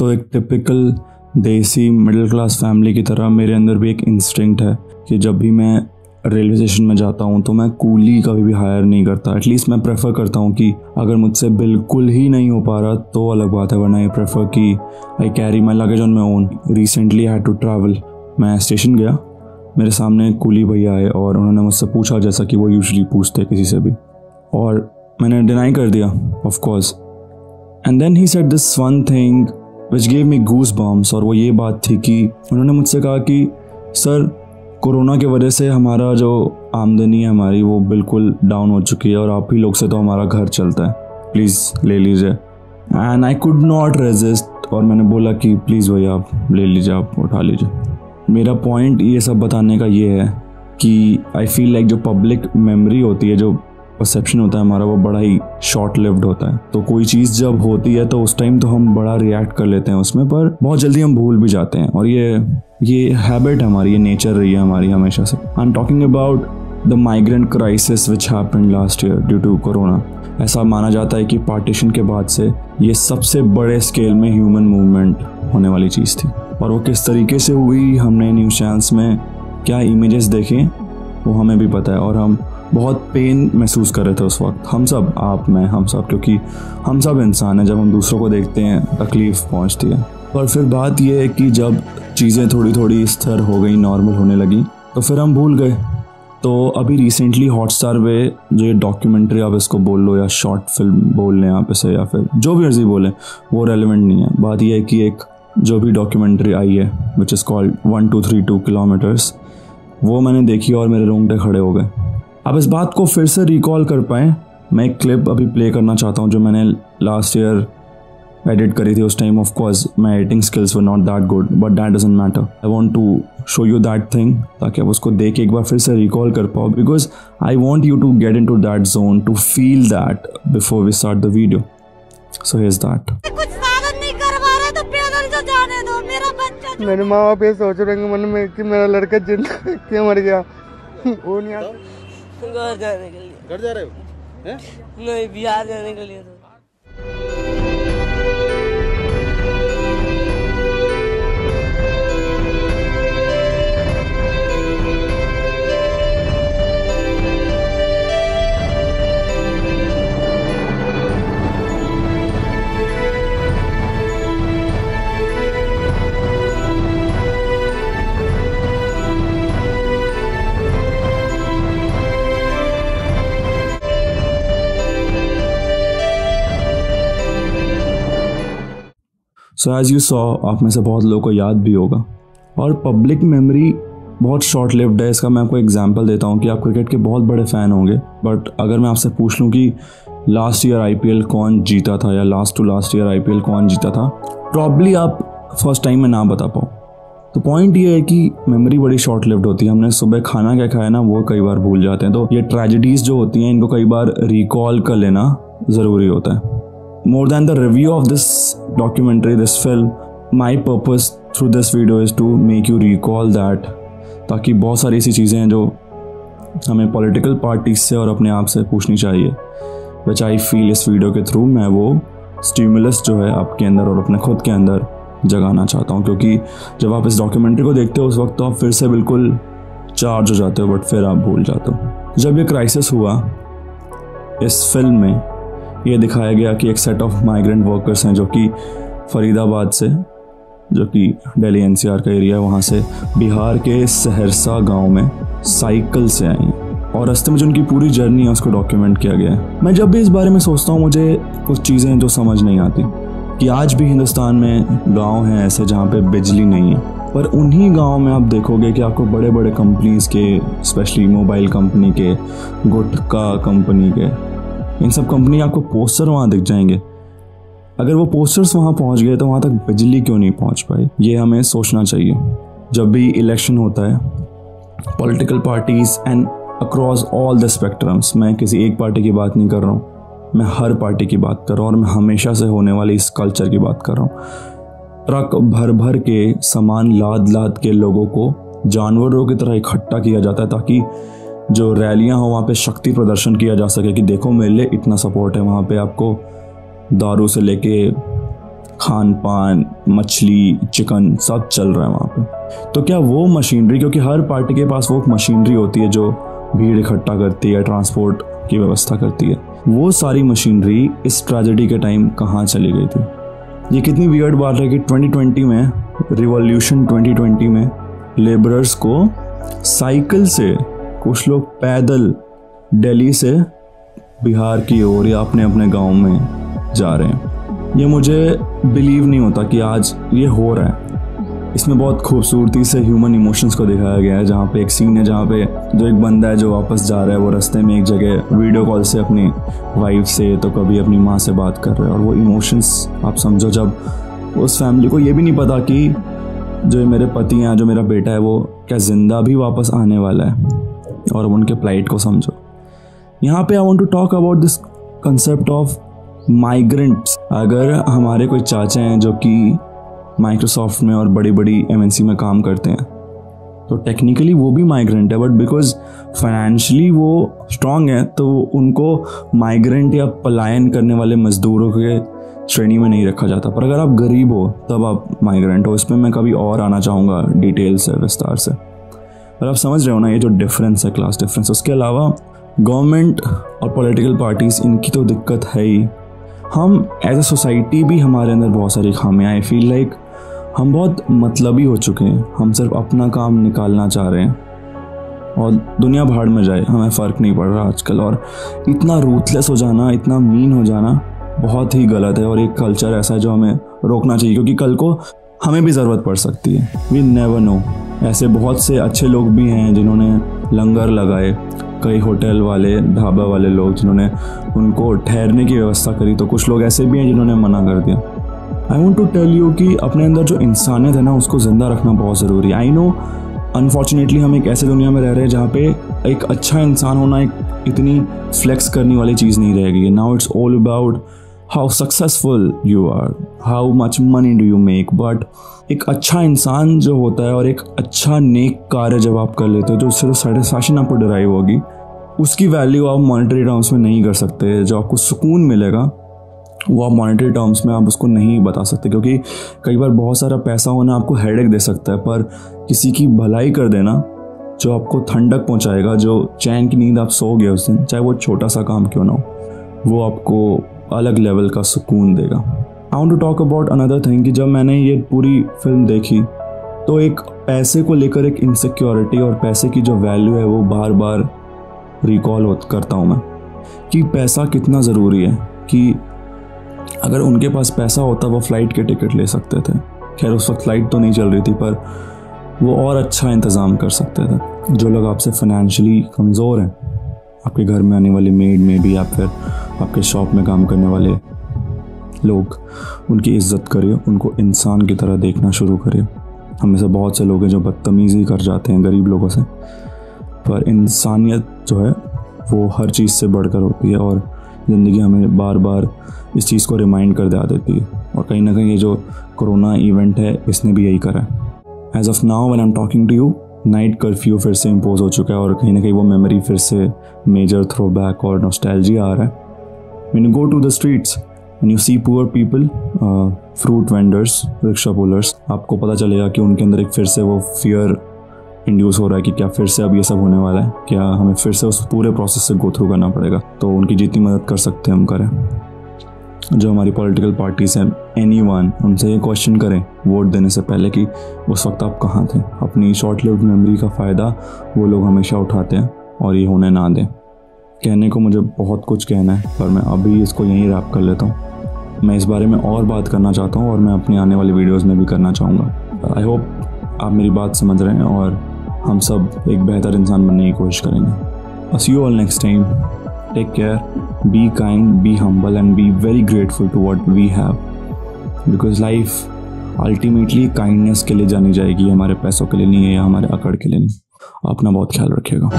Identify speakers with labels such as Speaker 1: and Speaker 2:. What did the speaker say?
Speaker 1: तो एक टिपिकल देसी मिडिल क्लास फैमिली की तरह मेरे अंदर भी एक इंस्टिंक्ट है कि जब भी मैं रेलवे स्टेशन में जाता हूँ तो मैं कूली कभी भी हायर नहीं करता। एटलीस्ट मैं प्रेफर करता हूँ कि अगर मुझसे बिल्कुल ही नहीं हो पा रहा तो अलग बात है, वरना आई प्रेफर कि I carry my luggage on my own. Recently I had to travel. मैं स्टेशन गया, मेरे सामने कूली भैया आए और उन्होंने मुझसे पूछा जैसा कि वो यूजुअली पूछते किसी से भी, और मैंने डिनाई कर दिया of course. And then he said this one thing which gave me goosebumps, और वो ये बात थी कि उन्होंने मुझसे कहा कि सर कोरोना की वजह से हमारा जो आमदनी है हमारी वो बिल्कुल डाउन हो चुकी है और आप ही लोग से तो हमारा घर चलता है, प्लीज़ ले लीजिए। And I could not resist, और मैंने बोला कि प्लीज़ भैया आप ले लीजिए, आप उठा लीजिए। मेरा पॉइंट ये सब बताने का ये है कि आई फील लाइक जो पब्लिक मेमोरी होती है, जो परसेप्शन होता है हमारा, वो बड़ा ही शॉर्ट लिव्ड होता है। तो कोई चीज़ जब होती है तो उस टाइम तो हम बड़ा रिएक्ट कर लेते हैं उसमें, पर बहुत जल्दी हम भूल भी जाते हैं, और ये हैबिट है हमारी, ये नेचर रही है हमारी हमेशा से। I am talking about the migrant crisis which happened last year due to corona. ऐसा माना जाता है कि पार्टीशन के बाद से ये सबसे बड़े स्केल में ह्यूमन मूवमेंट होने वाली चीज़ थी, और वो किस तरीके से हुई हमने न्यूज़ चैनल्स में क्या इमेजेस देखे वो हमें भी पता है, और हम बहुत पेन महसूस कर रहे थे उस वक्त। हम सब, आप, मैं, हम सब, क्योंकि हम सब इंसान हैं। जब हम दूसरों को देखते हैं तकलीफ़ पहुंचती है। और फिर बात यह है कि जब चीज़ें थोड़ी थोड़ी स्थिर हो गई, नॉर्मल होने लगी, तो फिर हम भूल गए। तो अभी रिसेंटली हॉटस्टार पे जो ये डॉक्यूमेंट्री आप इसको बोल लो या शॉर्ट फिल्म बोल लें आप इसे, या फिर जो भी अर्जी बोलें, वो रेलिवेंट नहीं है। बात यह है कि एक जो भी डॉक्यूमेंट्री आई है विच इज़ कॉल्ड 1232 किलोमीटर्स, वो मैंने देखी और मेरे रोंगटे खड़े हो गए। आप इस बात को फिर से रिकॉल कर पाएँ, मैं एक क्लिप अभी प्ले करना चाहता हूँ जो मैंने लास्ट ईयर एडिट करी थी। उस time of course my editing skills were not that good, but that doesn't matter. I want to show you that thing ताकि आप उसको देख के एक बार फिर से रिकॉल कर पाओ, because I want you to get into that zone, to feel that before we start the video. So here is that.
Speaker 2: कुछ साधन नहीं करवा रहे तो पैदल तो जाने दो, मेरा बच्चा।
Speaker 3: मेरे माँ बाप ये सोच रहे हैं मन में कि मेरा लड़का जिंदा क्यों मर गया। वो नहीं आता
Speaker 4: घर जाने के लिए।
Speaker 3: घर जा रहे हो?
Speaker 4: नहीं, बिहार जाने के लिए।
Speaker 1: सो एज यू सॉ, आप में से बहुत लोगों को याद भी होगा, और पब्लिक मेमोरी बहुत शॉर्ट लिव्ड है। इसका मैं आपको एग्जांपल देता हूँ कि आप क्रिकेट के बहुत बड़े फ़ैन होंगे, बट अगर मैं आपसे पूछ लूँ कि लास्ट ईयर आईपीएल कौन जीता था या last to last year IPL कौन जीता था, प्रॉब्ली आप फर्स्ट टाइम में ना बता पाओ। तो पॉइंट ये है कि मेमोरी बड़ी शॉर्ट लिव्ड होती है। हमने सुबह खाना क्या खाया ना, वो कई बार भूल जाते हैं। तो ये ट्रेजेडीज़ जो होती हैं इनको कई बार रिकॉल कर लेना ज़रूरी होता है। More than the review of this documentary, this film, my purpose through this video is to make you recall that, ताकि बहुत सारी ऐसी चीज़ें हैं जो हमें पॉलिटिकल पार्टीज से और अपने आप से पूछनी चाहिए, which I feel इस वीडियो के थ्रू मैं वो स्टिमुलस जो है आपके अंदर और अपने खुद के अंदर जगाना चाहता हूँ। क्योंकि जब आप इस डॉक्यूमेंट्री को देखते हो उस वक्त तो आप फिर से बिल्कुल चार्ज हो जाते हो, बट फिर आप भूल जाते हो। जब ये क्राइसिस हुआ, इस फिल्म में ये दिखाया गया कि एक सेट ऑफ माइग्रेंट वर्कर्स हैं जो कि फरीदाबाद से, जो कि दिल्ली एनसीआर का एरिया है, वहाँ से बिहार के सहरसा गांव में साइकिल से आए हैं, और रास्ते में जो उनकी पूरी जर्नी है उसको डॉक्यूमेंट किया गया है। मैं जब भी इस बारे में सोचता हूँ मुझे कुछ चीज़ें जो समझ नहीं आती कि आज भी हिंदुस्तान में गाँव हैं ऐसे जहाँ पे बिजली नहीं है, पर उन्हीं गाँव में आप देखोगे कि आपको बड़े बड़े कंपनीज़ के, स्पेशली मोबाइल कंपनी के, गुटखा कंपनी के, इन सब कंपनी आपको पोस्टर वहाँ दिख जाएंगे। अगर वो पोस्टर्स वहाँ पहुँच गए तो वहाँ तक बिजली क्यों नहीं पहुँच पाई, ये हमें सोचना चाहिए। जब भी इलेक्शन होता है, political parties and across all the spectrums, मैं किसी एक पार्टी की बात नहीं कर रहा हूँ, मैं हर पार्टी की बात कर रहा हूँ, और मैं हमेशा से होने वाली इस कल्चर की बात कर रहा हूँ। ट्रक भर भर के सामान लाद लाद के लोगों को जानवरों की तरह इकट्ठा किया जाता है ताकि जो रैलियां हो वहाँ पे शक्ति प्रदर्शन किया जा सके कि देखो मेरे लिए इतना सपोर्ट है। वहाँ पे आपको दारू से लेके खान पान, मछली, चिकन सब चल रहा है वहाँ पे। तो क्या वो मशीनरी, क्योंकि हर पार्टी के पास वो मशीनरी होती है जो भीड़ इकट्ठा करती है, ट्रांसपोर्ट की व्यवस्था करती है, वो सारी मशीनरी इस ट्रेजेडी के टाइम कहाँ चली गई थी? ये कितनी वियर्ड बात है कि 2020 में, रिवॉल्यूशन 2020 में, लेबरर्स को साइकिल से, कुछ लोग पैदल दिल्ली से बिहार की ओर या अपने अपने गांव में जा रहे हैं। ये मुझे बिलीव नहीं होता कि आज ये हो रहा है। इसमें बहुत खूबसूरती से ह्यूमन इमोशंस को दिखाया गया है, जहाँ पे एक सीन है जहाँ पे जो एक बंदा है जो वापस जा रहा है, वो रास्ते में एक जगह वीडियो कॉल से अपनी वाइफ से तो कभी अपनी माँ से बात कर रहा है, और वो इमोशंस आप समझो जब उस फैमिली को ये भी नहीं पता कि जो मेरे पति हैं, जो मेरा बेटा है, वो क्या ज़िंदा भी वापस आने वाला है, और उनके प्लाइट को समझो। यहाँ पे I want to talk about this concept of migrants. अगर हमारे कोई चाचा हैं जो कि माइक्रोसॉफ्ट में और बड़ी बड़ी एमएनसी में काम करते हैं, तो टेक्निकली वो भी माइग्रेंट है, बट बिकॉज फाइनेंशियली वो स्ट्रांग है तो उनको माइग्रेंट या पलायन करने वाले मजदूरों के श्रेणी में नहीं रखा जाता। पर अगर आप गरीब हो तब आप माइग्रेंट हो। इसमें मैं कभी और आना चाहूँगा डिटेल से, विस्तार से। पर आप समझ रहे हो ना ये जो डिफरेंस है, क्लास डिफरेंस। उसके अलावा गवर्नमेंट और पॉलिटिकल पार्टीज़, इनकी तो दिक्कत है ही। हम एज ए सोसाइटी भी, हमारे अंदर बहुत सारी खामियां। आई फील लाइक हम बहुत मतलबी हो चुके हैं। हम सिर्फ अपना काम निकालना चाह रहे हैं और दुनिया भाड़ में जाए, हमें फ़र्क नहीं पड़ रहा आजकल। और इतना रूथलेस हो जाना, इतना मीन हो जाना बहुत ही गलत है, और एक कल्चर ऐसा है जो हमें रोकना चाहिए, क्योंकि कल को हमें भी ज़रूरत पड़ सकती है। We never know. ऐसे बहुत से अच्छे लोग भी हैं जिन्होंने लंगर लगाए, कई होटल वाले, ढाबा वाले लोग जिन्होंने उनको ठहरने की व्यवस्था करी, तो कुछ लोग ऐसे भी हैं जिन्होंने मना कर दिया। I want to tell you कि अपने अंदर जो इंसानियत है ना, उसको ज़िंदा रखना बहुत ज़रूरी है। आई नो अनफॉर्चुनेटली हम एक ऐसे दुनिया में रह रहे हैं जहाँ पे एक अच्छा इंसान होना एक इतनी फ्लेक्स करने वाली चीज़ नहीं रह गई है। Now it's all about how successful you are, how much money do you make. But एक अच्छा इंसान जो होता है और एक अच्छा नेक कार्य जब आप कर लेते हो, जो सिर्फ सेटिस्फैक्शन आपको डिराइव होगी, उसकी वैल्यू आप मॉनेटरी टर्म्स में नहीं कर सकते। जो आपको सुकून मिलेगा वो आप मॉनेटरी टर्म्स में आप उसको नहीं बता सकते, क्योंकि कई बार बहुत सारा पैसा होना आपको हेडेक दे सकता है, पर किसी की भलाई कर देना जो आपको ठंडक पहुंचाएगा, जो चैन की नींद आप सो गए उस दिन, चाहे वो छोटा सा काम क्यों ना हो, वो आपको अलग लेवल का सुकून देगा। I want to talk about another thing कि जब मैंने ये पूरी फिल्म देखी तो एक पैसे को लेकर एक इनसिक्योरिटी और पैसे की जो वैल्यू है वो बार बार रिकॉल करता हूँ मैं, कि पैसा कितना ज़रूरी है। कि अगर उनके पास पैसा होता वो फ़्लाइट के टिकट ले सकते थे। खैर उस वक्त फ़्लाइट तो नहीं चल रही थी, पर वो और अच्छा इंतज़ाम कर सकते थे। जो लोग आपसे फाइनेंशियली कमज़ोर हैं, आपके घर में आने वाली मेड में भी, या फिर आपके शॉप में काम करने वाले लोग, उनकी इज़्ज़त करिए, उनको इंसान की तरह देखना शुरू करिए। हमें से बहुत से लोग हैं जो बदतमीज़ी कर जाते हैं गरीब लोगों से, पर इंसानियत जो है वो हर चीज़ से बढ़कर होती है, और ज़िंदगी हमें बार बार इस चीज़ को रिमाइंड कर दिया देती है। और कहीं ना कहीं ये जो कोरोना इवेंट है इसने भी यही करा है। As of now when I am talking to you, night curfew फिर से इम्पोज हो चुका है, और कहीं ना कहीं वो मेमोरी फिर से मेजर थ्रोबैक और नॉस्टैल्जिया आ रहा है। When you go to the streets and you see poor people, fruit vendors, rickshaw pullers, आपको पता चलेगा कि उनके अंदर एक फिर से वो फियर इंड्यूस हो रहा है कि क्या फिर से अब ये सब होने वाला है, क्या हमें फिर से उस पूरे प्रोसेस से गो थ्रू करना पड़ेगा। तो उनकी जितनी मदद कर सकते हैं हम करें। जो हमारी पॉलिटिकल पार्टीज़ हैं, एनीवन, उनसे ये क्वेश्चन करें वोट देने से पहले कि उस वक्त आप कहाँ थे। अपनी शॉर्ट लिव्ड मेमोरी का फ़ायदा वो लोग हमेशा उठाते हैं, और ये होने ना दें। कहने को मुझे बहुत कुछ कहना है, पर मैं अभी इसको यहीं रैप कर लेता हूँ। मैं इस बारे में और बात करना चाहता हूँ, और मैं अपनी आने वाली वीडियोज़ में भी करना चाहूँगा। आई होप आप मेरी बात समझ रहे हैं, और हम सब एक बेहतर इंसान बनने की कोशिश करेंगे। See you all next time. Take care, be kind, be humble, and be very grateful to what we have. Because life ultimately kindness के लिए जानी जाएगी, हमारे पैसों के लिए नहीं है, या हमारे अकड़ के लिए नहीं। अपना बहुत ख्याल रखिएगा।